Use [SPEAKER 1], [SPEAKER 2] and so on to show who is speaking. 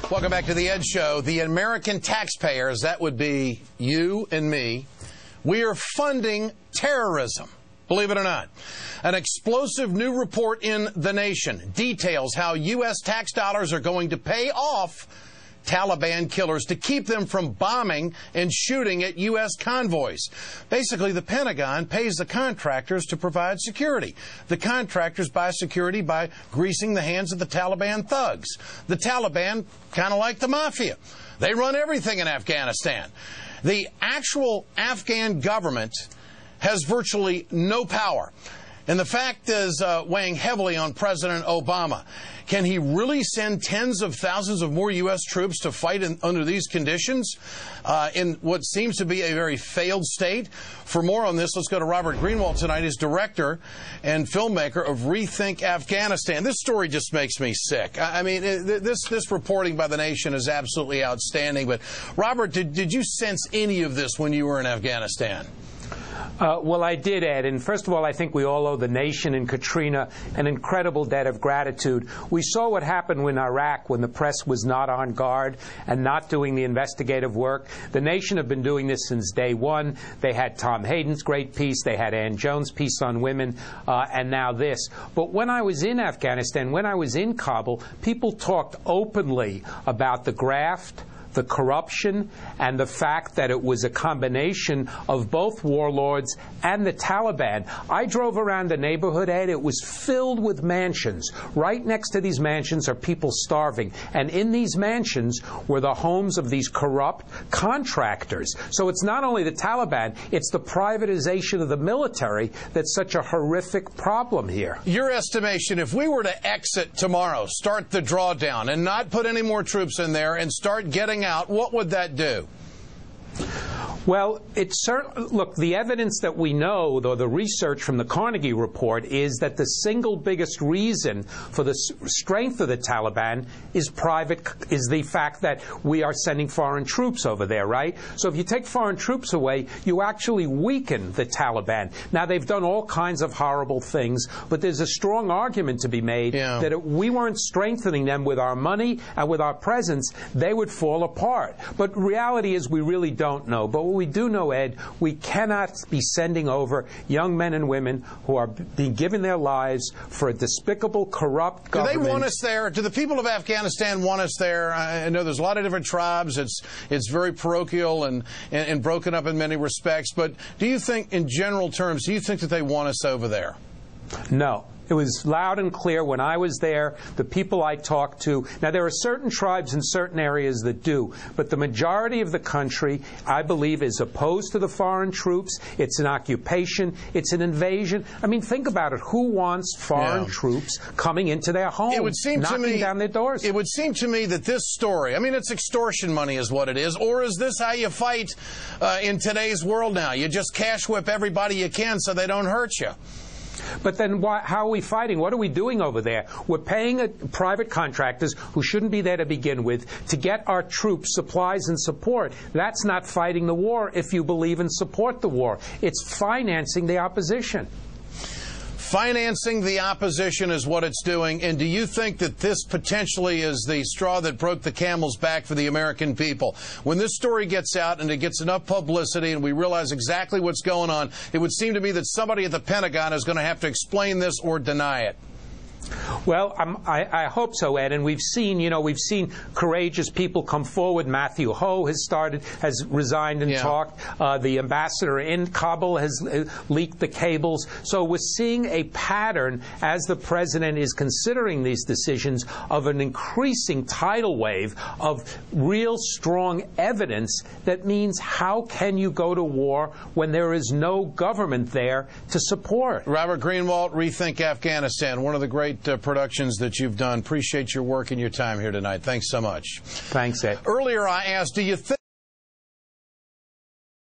[SPEAKER 1] Welcome back to the Ed Show. The American taxpayers, that would be you and me, we are funding terrorism. Believe it or not. An explosive new report in The Nation details how U.S. tax dollars are going to pay off Taliban killers to keep them from bombing and shooting at U.S. convoys. Basically, the Pentagon pays the contractors to provide security. The contractors buy security by greasing the hands of the Taliban thugs. The Taliban, kind of like the mafia, they run everything in Afghanistan. The actual Afghan government has virtually no power. And the fact is weighing heavily on President Obama. Can he really send tens of thousands of more U.S. troops to fight under these conditions in what seems to be a very failed state? For more on this, let's go to Robert Greenwald tonight. He's director and filmmaker of Rethink Afghanistan. This story just makes me sick. I mean, this reporting by The Nation is absolutely outstanding. But, Robert, did you sense any of this when you were in Afghanistan?
[SPEAKER 2] Well, I did, Ed. And first of all, I think we all owe the nation and Katrina an incredible debt of gratitude. We saw what happened in Iraq when the press was not on guard and not doing the investigative work. The nation have been doing this since day one. They had Tom Hayden's great piece. They had Ann Jones' piece on women, and now this. But when I was in Afghanistan, when I was in Kabul, people talked openly about the graft, the corruption, and the fact that it was a combination of both warlords and the Taliban. I drove around the neighborhood, Ed. It was filled with mansions. Right next to these mansions are people starving. And in these mansions were the homes of these corrupt contractors. So it's not only the Taliban, it's the privatization of the military that's such a horrific problem here.
[SPEAKER 1] Your estimation, if we were to exit tomorrow, start the drawdown, and not put any more troops in there and start getting out, what would that do?
[SPEAKER 2] Well, look, the evidence that we know, though, the research from the Carnegie report, is that the single biggest reason for the strength of the Taliban is the fact that we are sending foreign troops over there, right? So if you take foreign troops away, you actually weaken the Taliban. Now, they've done all kinds of horrible things, but there's a strong argument to be made that if we weren't strengthening them with our money and with our presence, they would fall apart. But reality is we really don't know. But what we do know, Ed, we cannot be sending over young men and women who are being given their lives for a despicable, corrupt government.
[SPEAKER 1] Do they want us there? Do the people of Afghanistan want us there? I know there's a lot of different tribes. It's very parochial and broken up in many respects. But do you think, in general terms, do you think that they want us over there?
[SPEAKER 2] No. It was loud and clear when I was there, the people I talked to. Now, there are certain tribes in certain areas that do, but the majority of the country, I believe, is opposed to the foreign troops. It's an occupation. It's an invasion. I mean, think about it. Who wants foreign troops coming into their homes, knocking down their doors?
[SPEAKER 1] It would seem to me that this story, I mean, it's extortion money is what it is. Or is this how you fight in today's world now? You just cash whip everybody you can so they don't hurt you.
[SPEAKER 2] But then how are we fighting? What are we doing over there? We're paying private contractors who shouldn't be there to begin with to get our troops supplies and support. That's not fighting the war if you believe and support the war. It's financing the opposition.
[SPEAKER 1] Financing the opposition is what it's doing. And do you think that this potentially is the straw that broke the camel's back for the American people? When this story gets out and it gets enough publicity and we realize exactly what's going on, it would seem to me that somebody at the Pentagon is going to have to explain this or deny it.
[SPEAKER 2] Well, I hope so, Ed. And we've seen courageous people come forward. Matthew Ho has resigned and talked. The ambassador in Kabul has leaked the cables. So we're seeing a pattern as the president is considering these decisions of an increasing tidal wave of real strong evidence that means how can you go to war when there is no government there to support?
[SPEAKER 1] Robert Greenwald, Rethink Afghanistan, one of the great productions that you've done. Appreciate your work and your time here tonight. Thanks so much.
[SPEAKER 2] Thanks, Ed.
[SPEAKER 1] Earlier I asked, do you think